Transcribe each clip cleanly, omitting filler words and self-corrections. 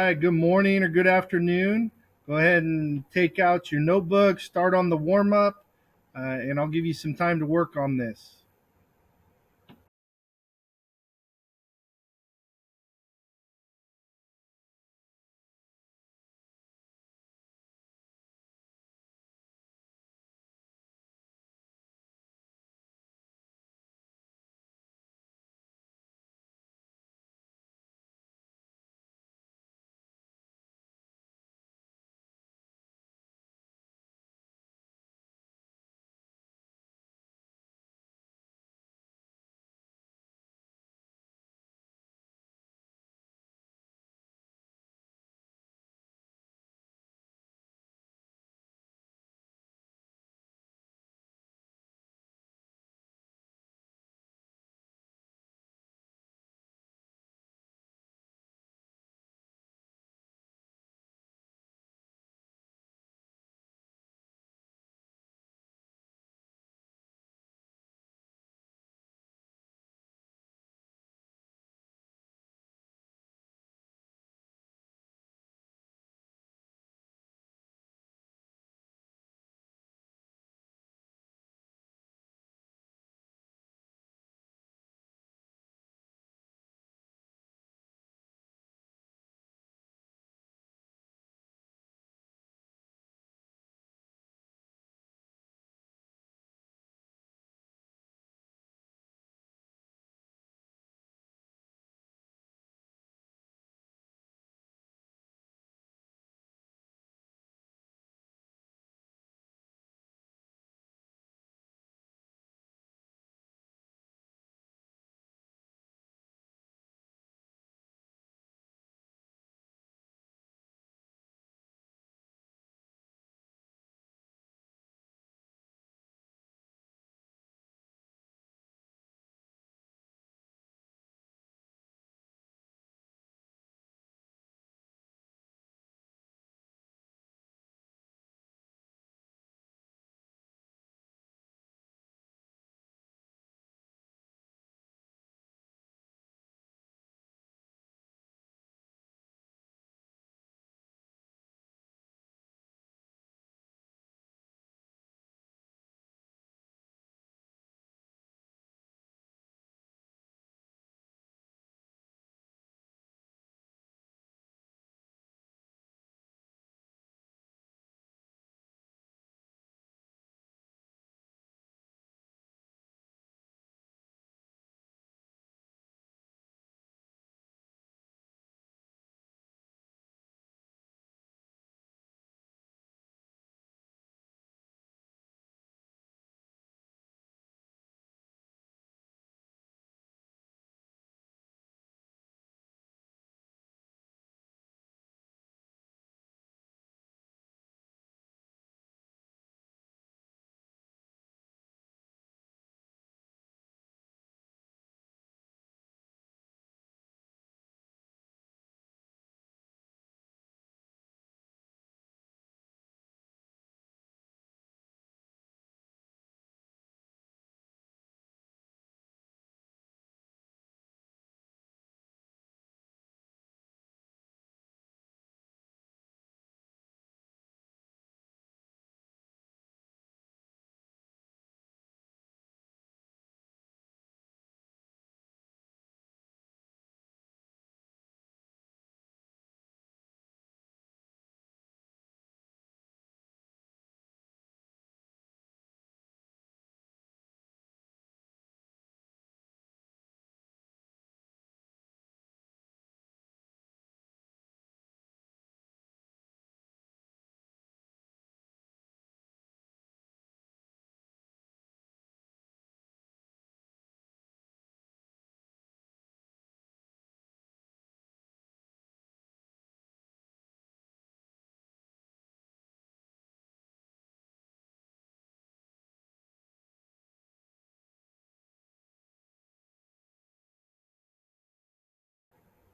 right, good morning or good afternoon. Go ahead and take out your notebook, start on the warm up, and I'll give you some time to work on this.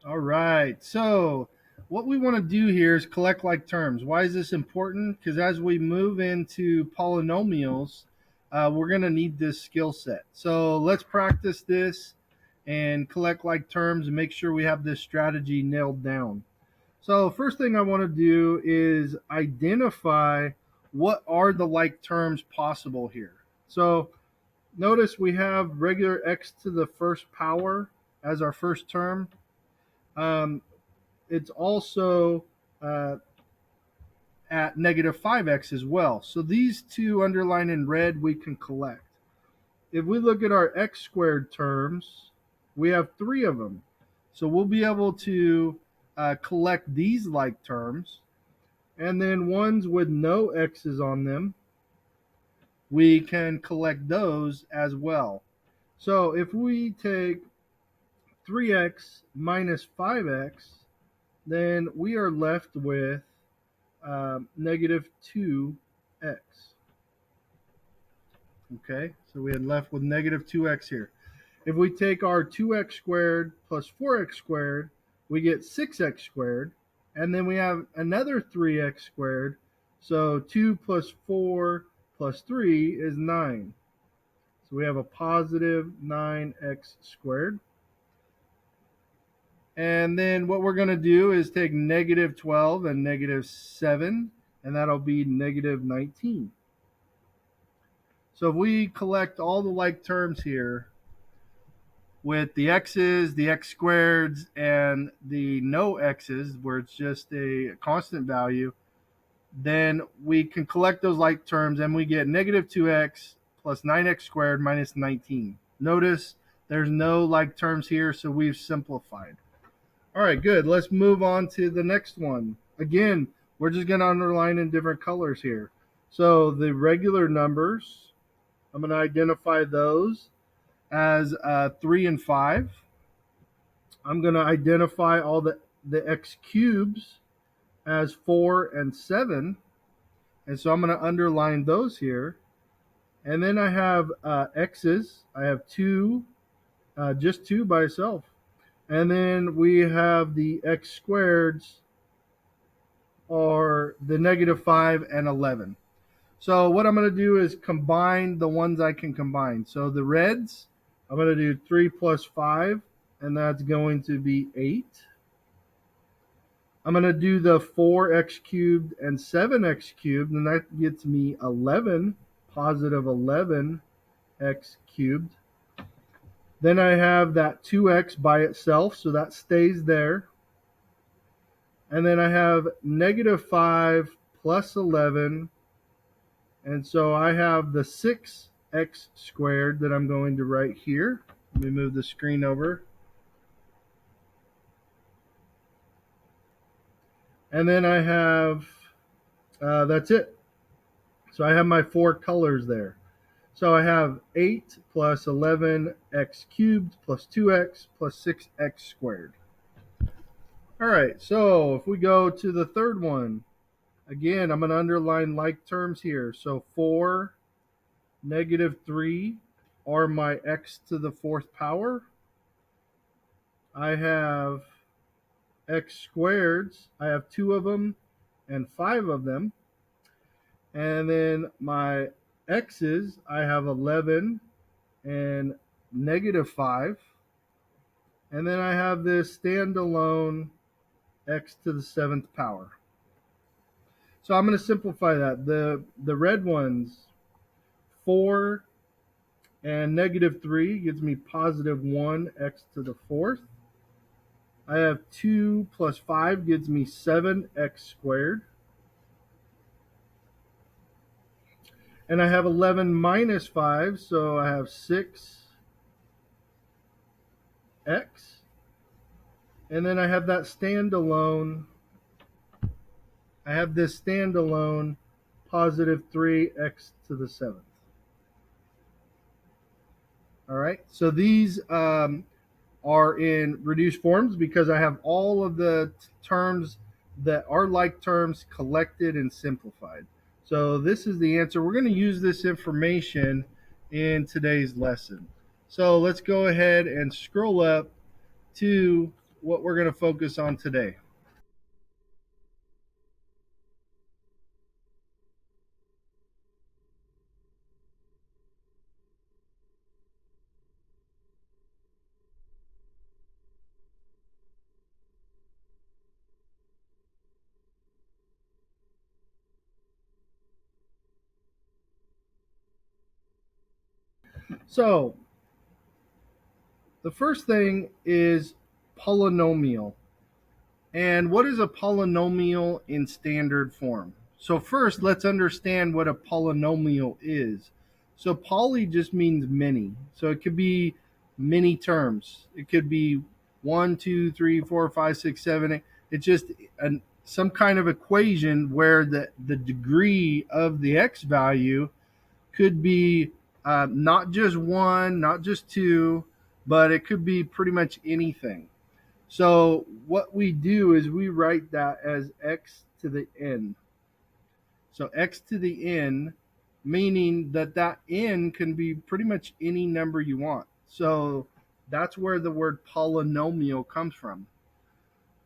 All right, so what we want to do here is collect like terms. Why is this important? Because as we move into polynomials, we're going to need this skill set. So let's practice this and collect like terms and make sure we have this strategy nailed down. So first thing I want to do is identify what are the like terms possible here. So notice we have regular x to the first power as our first term. It's also at negative 5x as well. So these two underlined in red we can collect. If we look at our x squared terms, we have three of them. So we'll be able to collect these like terms. And then ones with no x's on them, we can collect those as well. So if we take 3x minus 5x, then we are left with negative 2x. Okay, so we had left with negative 2x here. If we take our 2x squared plus 4x squared, we get 6x squared. And then we have another 3x squared. So 2 plus 4 plus 3 is 9. So we have a positive 9x squared. And then what we're going to do is take negative 12 and negative 7, and that'll be negative 19. So if we collect all the like terms here with the x's, the x squareds, and the no x's, where it's just a constant value, then we can collect those like terms and we get negative 2x plus 9x squared minus 19. Notice there's no like terms here, so we've simplified. All right, good. Let's move on to the next one. Again, we're just going to underline in different colors here. So the regular numbers, I'm going to identify those as 3 and 5. I'm going to identify all the x cubes as 4 and 7. And so I'm going to underline those here. And then I have x's. I have 2, just 2 by itself. And then we have the x squareds are the negative 5 and 11. So what I'm going to do is combine the ones I can combine. So the reds, I'm going to do 3 plus 5, and that's going to be 8. I'm going to do the 4x cubed and 7x cubed, and that gets me 11, positive 11x cubed. Then I have that 2x by itself, so that stays there. And then I have negative 5 plus 11. And so I have the 6x squared that I'm going to write here. Let me move the screen over. And then I have, that's it. So I have my 4 colors there. So I have 8 plus 11x cubed plus 2x plus 6x squared. All right, so if we go to the third one, again, I'm going to underline like terms here. So 4, negative 3 are my x to the 4th power. I have x squareds. I have 2 of them and 5 of them. And then my x's, I have 11 and negative 5. And then I have this standalone x to the 7th power. So I'm going to simplify that. The red ones, 4 and negative 3 gives me positive 1x to the 4th. I have 2 plus 5 gives me 7x squared. And I have 11 minus 5, so I have 6x. And then I have that standalone, I have this standalone positive 3x to the 7th. All right, so these are in reduced forms because I have all of the terms that are like terms collected and simplified. So this is the answer. We're going to use this information in today's lesson. So let's go ahead and scroll up to what we're going to focus on today. So the first thing is polynomial. And what is a polynomial in standard form? So first, let's understand what a polynomial is. So poly just means many. So it could be many terms. It could be 1, 2, 3, 4, 5, 6, 7, 8. It's just some kind of equation where the degree of the x value could be not just 1, not just 2, but it could be pretty much anything. So what we do is we write that as x to the n. So x to the n, meaning that n can be pretty much any number you want. So that's where the word polynomial comes from.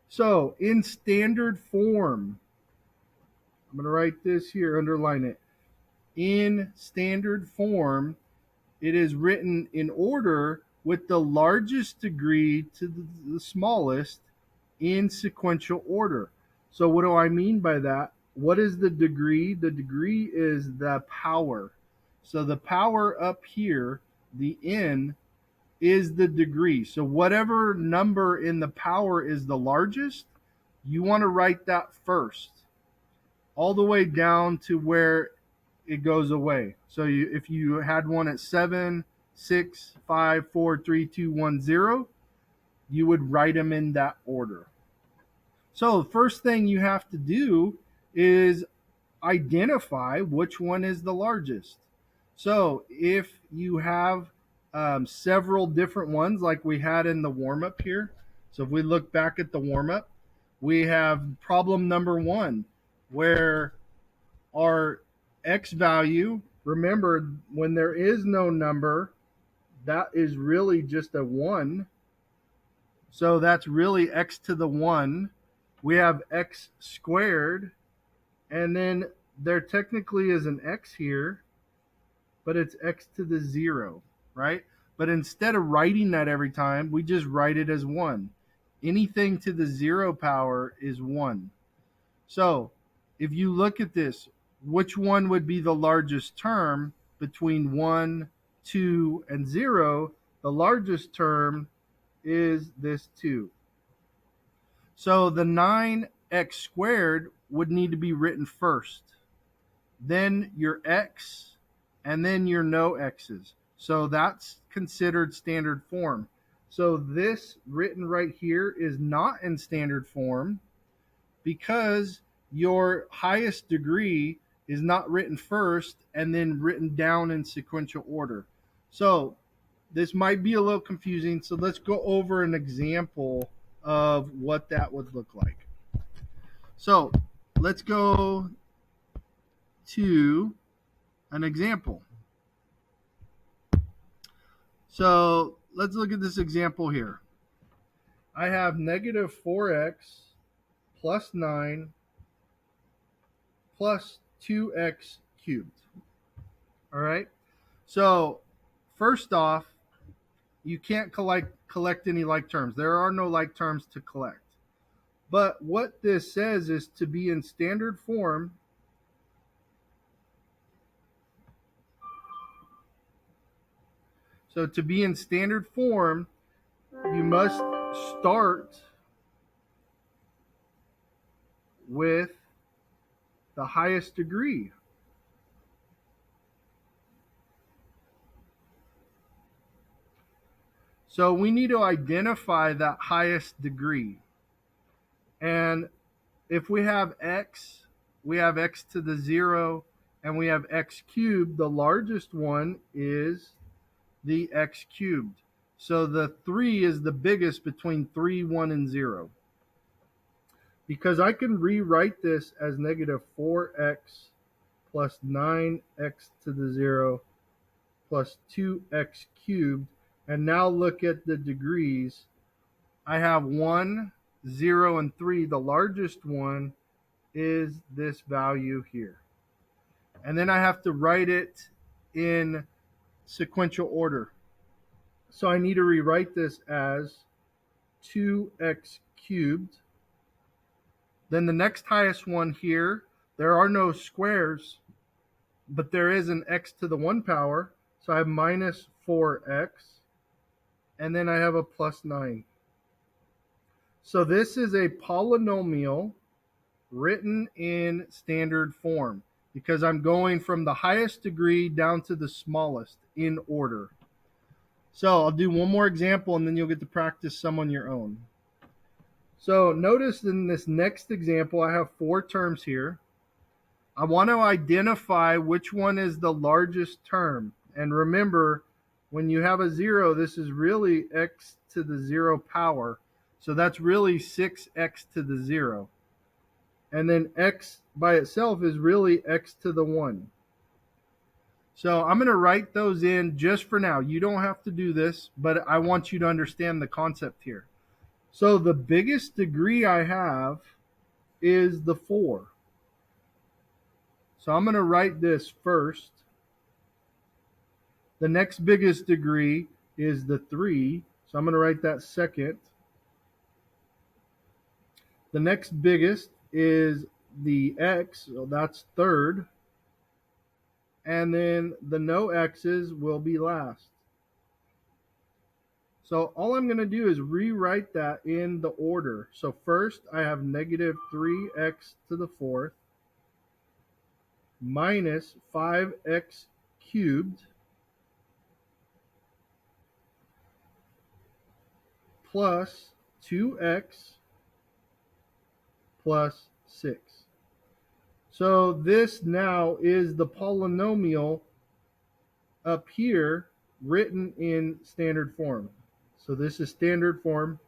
So in standard form, I'm going to write this here, underline it. In standard form, it is written in order with the largest degree to the smallest in sequential order. So what do I mean by that? What is the degree? The degree is the power. So the power up here, the n, is the degree. So whatever number in the power is the largest, you want to write that first, all the way down to where it goes away. So if you had one at 7, 6, 5, 4, 3, 2, 1, 0, you would write them in that order. So the first thing you have to do is identify which one is the largest. So if you have several different ones like we had in the warm-up here, so if we look back at the warm-up, we have problem number 1 where our x value, remember when there is no number, that is really just a 1. So that's really x to the 1. We have x squared, and then there technically is an x here, but it's x to the 0, right? But instead of writing that every time, we just write it as 1. Anything to the 0 power is 1. So if you look at this, which one would be the largest term between 1, 2, and 0? The largest term is this 2. So the 9x squared would need to be written first, then your x, and then your no x's. So that's considered standard form. So this written right here is not in standard form because your highest degree is not written first and then written down in sequential order. So this might be a little confusing. So let's go over an example of what that would look like. So let's go to an example. So let's look at this example here. I have negative 4x plus 9 plus 2x cubed. All right. So first off, you can't collect any like terms. There are no like terms to collect. But what this says is to be in standard form, so to be in standard form, you must start with the highest degree. So we need to identify that highest degree. And if we have x, we have x to the 0, and we have x cubed. The largest one is the x cubed. So the 3 is the biggest between 3, 1, and 0. Because I can rewrite this as negative 4x plus 9x to the 0 plus 2x cubed. And now look at the degrees. I have 1, 0, and 3. The largest one is this value here. And then I have to write it in sequential order. So I need to rewrite this as 2x cubed. Then the next highest one here, there are no squares, but there is an x to the 1 power. So I have minus 4x, and then I have a plus 9. So this is a polynomial written in standard form because I'm going from the highest degree down to the smallest in order. So I'll do one more example and then you'll get to practice some on your own. So notice in this next example, I have 4 terms here. I want to identify which one is the largest term. And remember, when you have a 0, this is really x to the 0 power. So that's really 6x to the 0. And then x by itself is really x to the 1. So I'm going to write those in just for now. You don't have to do this, but I want you to understand the concept here. So the biggest degree I have is the 4. So I'm going to write this first. The next biggest degree is the 3. So I'm going to write that second. The next biggest is the x. So that's third. And then the no x's will be last. So all I'm going to do is rewrite that in the order. So first I have negative 3x to the 4th minus 5x cubed plus 2x plus 6. So this now is the polynomial up here written in standard form. So this is standard form.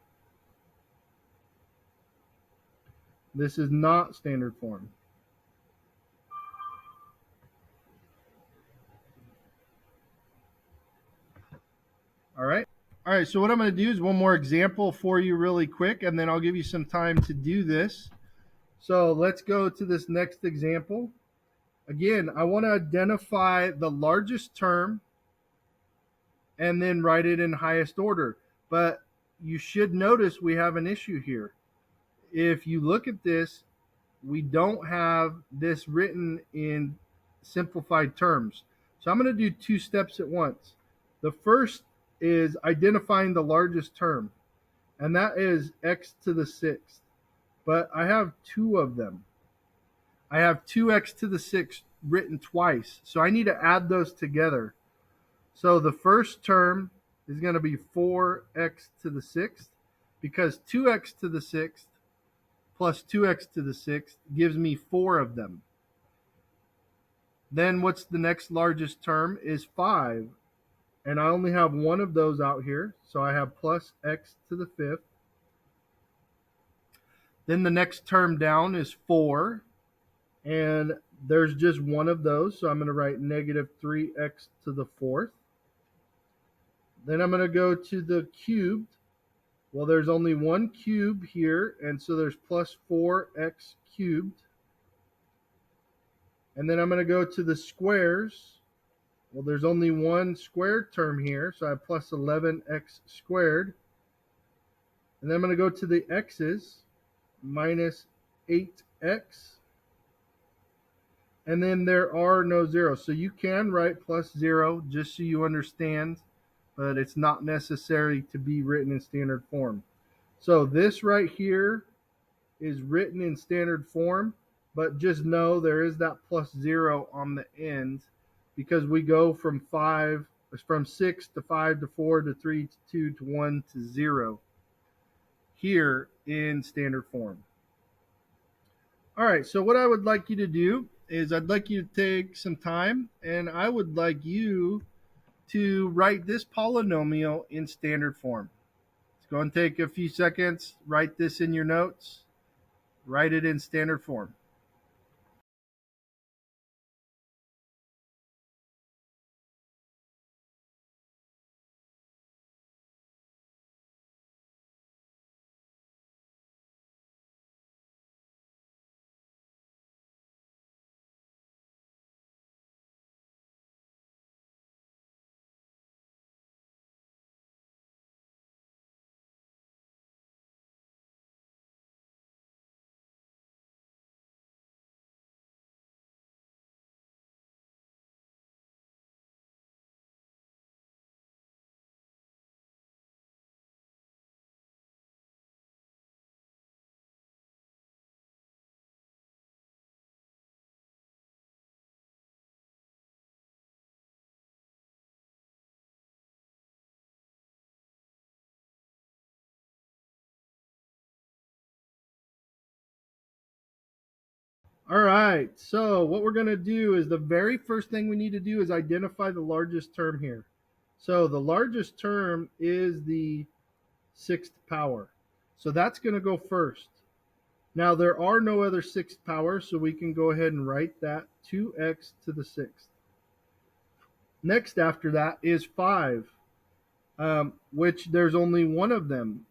This is not standard form. All right. All right, so what I'm going to do is one more example for you really quick, and then I'll give you some time to do this. So let's go to this next example. Again, I want to identify the largest term and then write it in highest order. But you should notice we have an issue here. If you look at this, we don't have this written in simplified terms. So I'm going to do 2 steps at once. The first is identifying the largest term, and that is x to the 6th. But I have 2 of them. I have 2x to the 6th written twice, so I need to add those together. So the first term is going to be 4x to the 6th because 2x to the 6th plus 2x to the 6th gives me 4 of them. Then what's the next largest term is 5. And I only have 1 of those out here. So I have plus x to the 5th. Then the next term down is 4. And there's just 1 of those. So I'm going to write negative 3x to the 4th. Then I'm going to go to the cubed. Well, there's only 1 cube here. And so there's plus 4x cubed. And then I'm going to go to the squares. Well, there's only 1 squared term here, so I have plus 11x squared. And then I'm going to go to the x's, minus 8x. And then there are no zeros. So you can write plus 0 just so you understand, but it's not necessary to be written in standard form. So this right here is written in standard form, but just know there is that plus 0 on the end because we go from 6 to 5 to 4 to 3 to 2 to 1 to 0 here in standard form. All right, so what I would like you to do is I'd like you to take some time and I would like you to write this polynomial in standard form. Let's go and take a few seconds, write this in your notes, write it in standard form. All right, so what we're going to do is the very first thing we need to do is identify the largest term here. So the largest term is the sixth power. So that's going to go first. Now there are no other sixth powers, so we can go ahead and write that 2x to the sixth. Next after that is 5, which there's only one of them.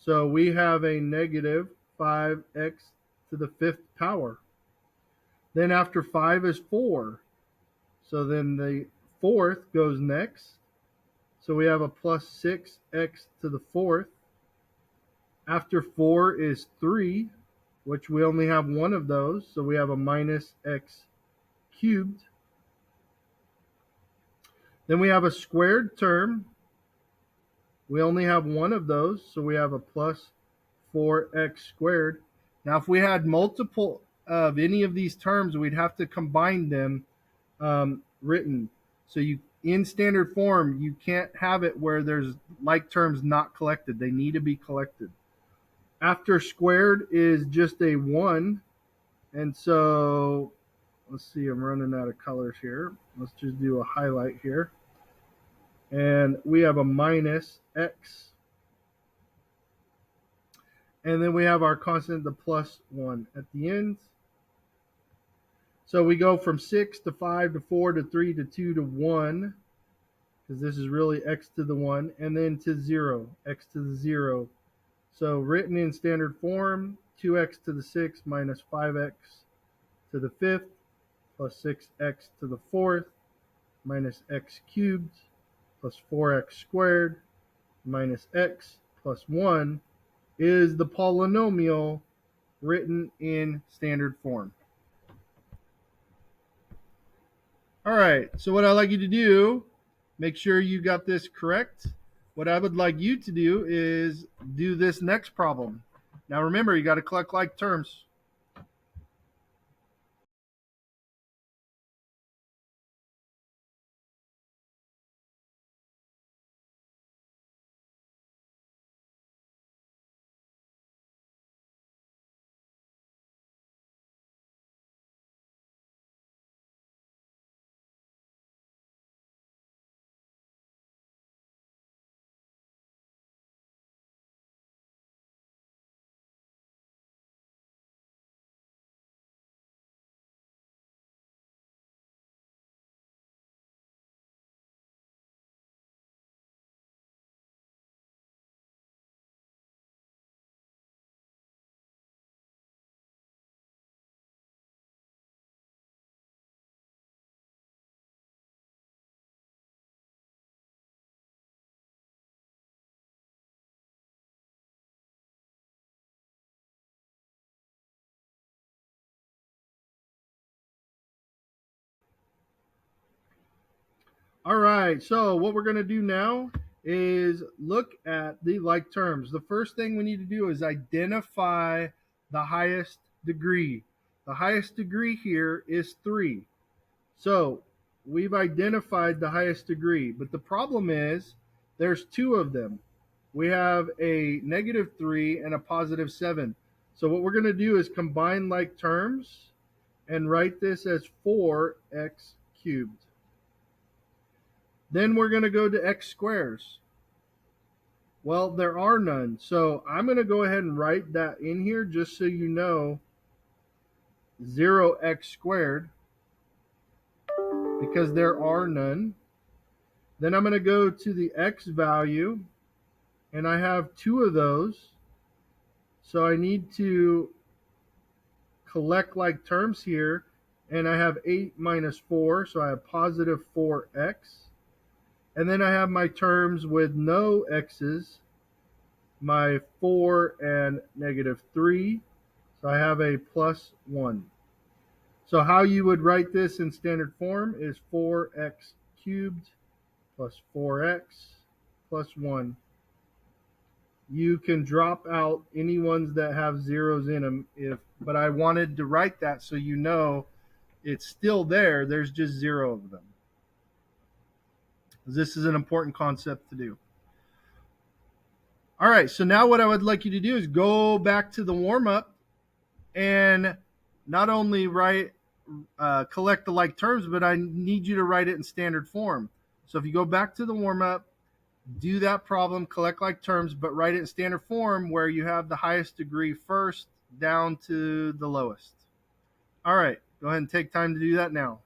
So we have a negative 5x to the fifth power. Then after 5 is 4. So then the fourth goes next. So we have a plus 6x to the fourth. After 4 is 3, which we only have one of those. So we have a minus x cubed. Then we have a squared term. We only have one of those. So we have a plus 4x squared. Now, if we had multiple of any of these terms, we'd have to combine them written. So you in standard form, you can't have it where there's like terms not collected. They need to be collected. After squared is just a 1. And so let's see, I'm running out of colors here. Let's just do a highlight here. And we have a minus x. And then we have our constant, the plus 1 at the end. So we go from 6 to 5 to 4 to 3 to 2 to 1, because this is really x to the 1, and then to 0, x to the 0. So written in standard form, 2x to the 6 minus 5x to the 5th plus 6x to the 4th minus x cubed plus 4x squared minus x plus 1 is the polynomial written in standard form. All right, so what I'd like you to do, make sure you got this correct. What I would like you to do is do this next problem. Now remember, you got to collect like terms. All right, so what we're going to do now is look at the like terms. The first thing we need to do is identify the highest degree. The highest degree here is 3. So we've identified the highest degree, but the problem is there's two of them. We have a negative 3 and a positive 7. So what we're going to do is combine like terms and write this as 4x cubed. Then we're going to go to x squares. Well, there are none. So I'm going to go ahead and write that in here just so you know 0x squared, because there are none. Then I'm going to go to the x value, and I have two of those. So I need to collect like terms here, and I have 8 minus 4, so I have positive 4x. And then I have my terms with no x's, my 4 and negative 3. So I have a plus 1. So how you would write this in standard form is 4x cubed plus 4x plus 1. You can drop out any ones that have zeros in them, but I wanted to write that so you know it's still there. There's just 0 of them. This is an important concept to do. All right, so now what I would like you to do is go back to the warm-up and not only write collect the like terms, but I need you to write it in standard form. So if you go back to the warm up, do that problem, collect like terms, but write it in standard form where you have the highest degree first down to the lowest. All right, go ahead and take time to do that now.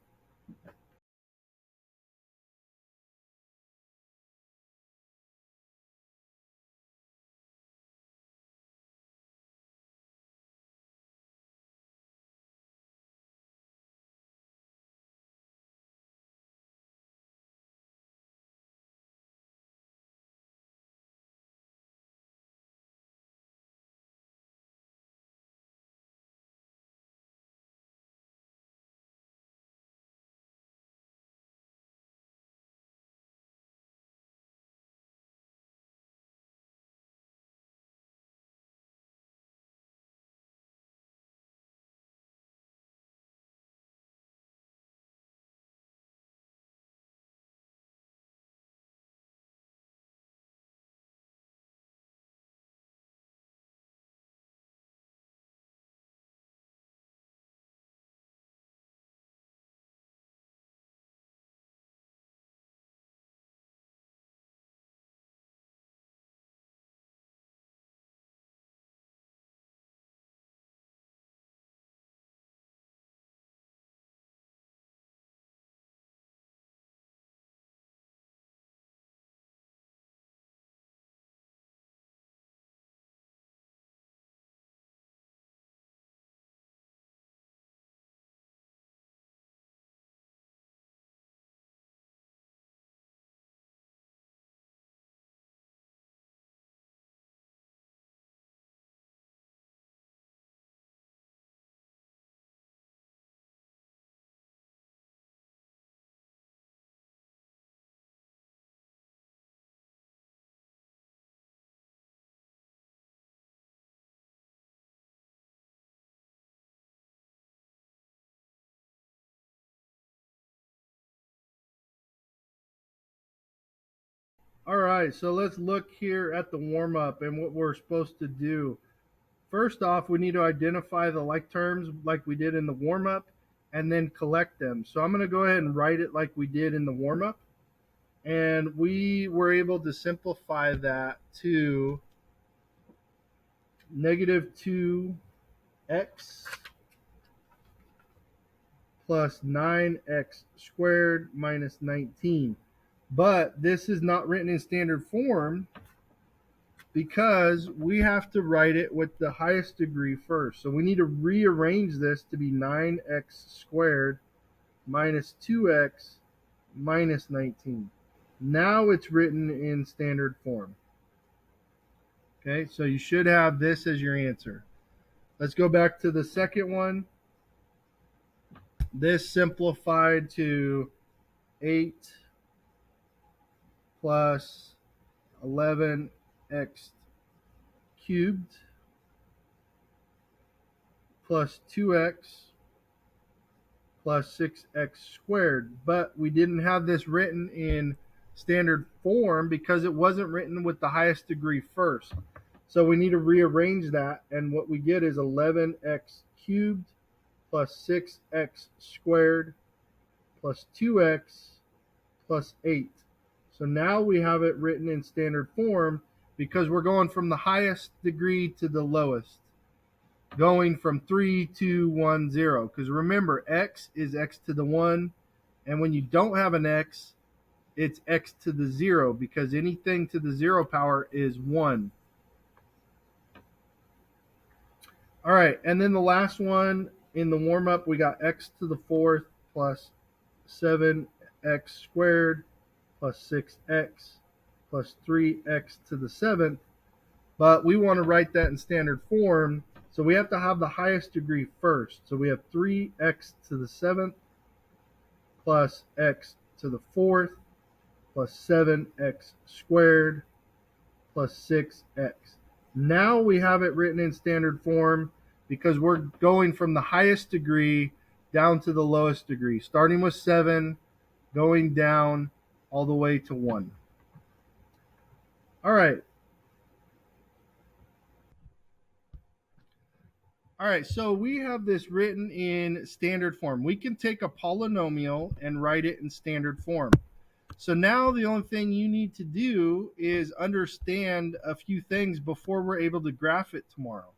All right, so let's look here at the warm up and what we're supposed to do. First off, we need to identify the like terms like we did in the warm up and then collect them. So I'm going to go ahead and write it like we did in the warm up. And we were able to simplify that to negative 2x plus 9x squared minus 19. But this is not written in standard form because we have to write it with the highest degree first. So we need to rearrange this to be 9x squared minus 2x minus 19. Now it's written in standard form. Okay, so you should have this as your answer. Let's go back to the second one. This simplified to 8 plus 11x cubed plus 2x plus 6x squared. But we didn't have this written in standard form because it wasn't written with the highest degree first. So we need to rearrange that, and what we get is 11x cubed plus 6x squared plus 2x plus 8. So now we have it written in standard form because we're going from the highest degree to the lowest, going from 3 to 1, 0. Because remember, x is x to the 1, and when you don't have an x, it's x to the 0 because anything to the 0 power is 1. All right, and then the last one in the warm up, we got x to the 4th plus 7x squared plus 6x plus 3x to the 7th. But we want to write that in standard form, so we have to have the highest degree first. So we have 3x to the 7th plus x to the 4th plus 7x squared plus 6x. Now we have it written in standard form because we're going from the highest degree down to the lowest degree, starting with 7, going down all the way to 1. All right. All right, so we have this written in standard form. We can take a polynomial and write it in standard form. So now the only thing you need to do is understand a few things before we're able to graph it tomorrow.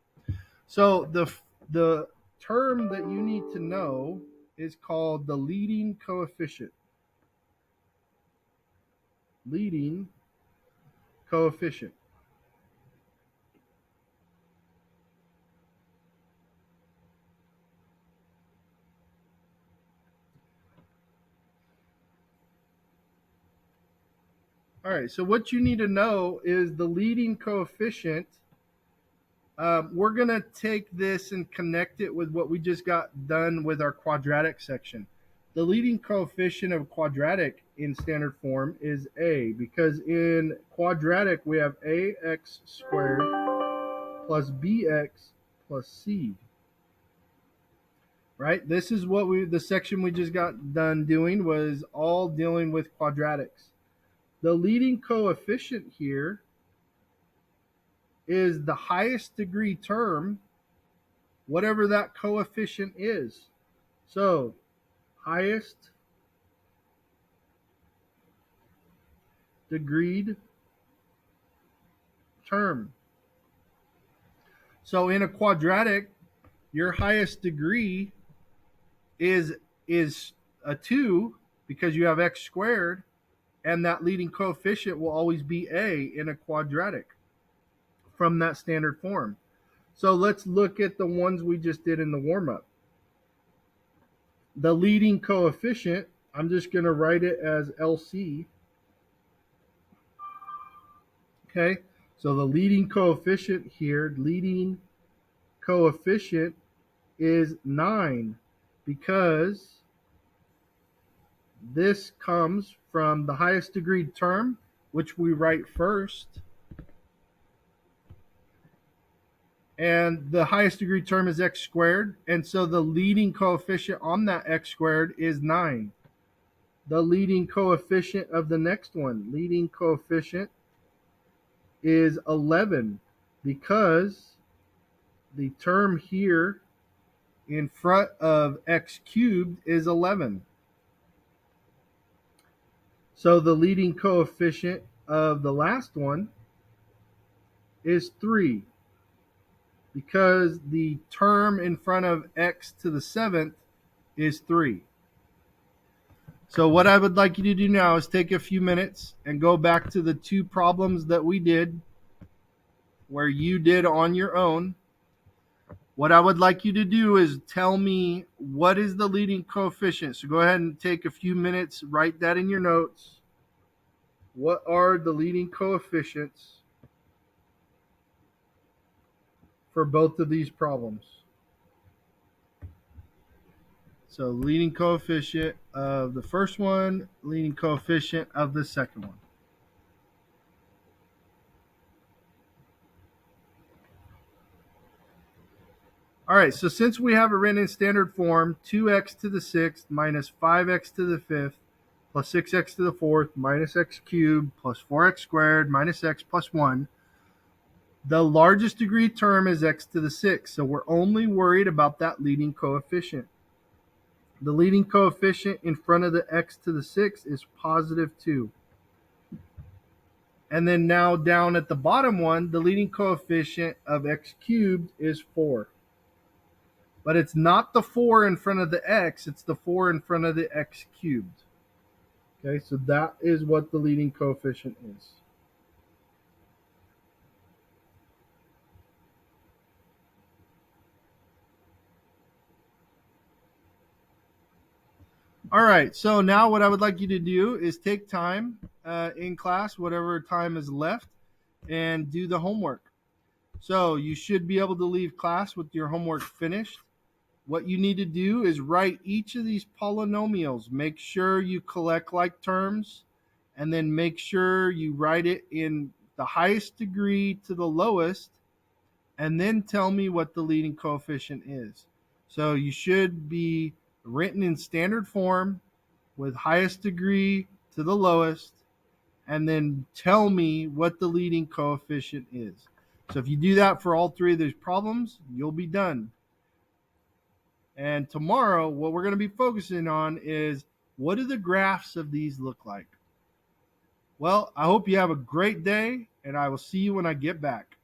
So the term that you need to know is called the leading coefficient. Leading coefficient. All right, so what you need to know is the leading coefficient. We're going to take this and connect it with what we just got done with our quadratic section. The leading coefficient of quadratic in standard form is a, because in quadratic we have ax squared plus bx plus c. Right? This is what the section we just got done doing was all dealing with quadratics. The leading coefficient here is the highest degree term, whatever that coefficient is. So, highest degreed term. So in a quadratic, your highest degree is a 2 because you have x squared, and that leading coefficient will always be a in a quadratic from that standard form. So let's look at the ones we just did in the warm-up. The leading coefficient, I'm just going to write it as LC. Okay, so the leading coefficient here, leading coefficient is 9 because this comes from the highest degree term, which we write first. And the highest degree term is x squared. And so the leading coefficient on that x squared is 9. The leading coefficient of the next one, leading coefficient, is 11 because the term here in front of x cubed is 11. So the leading coefficient of the last one is 3 because the term in front of x to the 7th is 3. So what I would like you to do now is take a few minutes and go back to the two problems that we did where you did on your own. What I would like you to do is tell me what is the leading coefficient. So go ahead and take a few minutes, write that in your notes. What are the leading coefficients for both of these problems? So leading coefficient of the first one, leading coefficient of the second one. All right, so since we have it written in standard form, 2x to the 6th minus 5x to the 5th plus 6x to the 4th minus x cubed plus 4x squared minus x plus 1, the largest degree term is x to the 6th, so we're only worried about that leading coefficient. The leading coefficient in front of the x to the 6th is positive 2. And then now down at the bottom one, the leading coefficient of x cubed is 4. But it's not the 4 in front of the x, it's the 4 in front of the x cubed. Okay, so that is what the leading coefficient is. All right, so now what I would like you to do is take time in class, whatever time is left, and do the homework. So you should be able to leave class with your homework finished. What you need to do is write each of these polynomials. Make sure you collect like terms, and then make sure you write it in the highest degree to the lowest, and then tell me what the leading coefficient is. So you should be written in standard form with highest degree to the lowest, and then tell me what the leading coefficient is. So if you do that for all three of these problems, you'll be done. And tomorrow, what we're going to be focusing on is what do the graphs of these look like? Well, I hope you have a great day, and I will see you when I get back.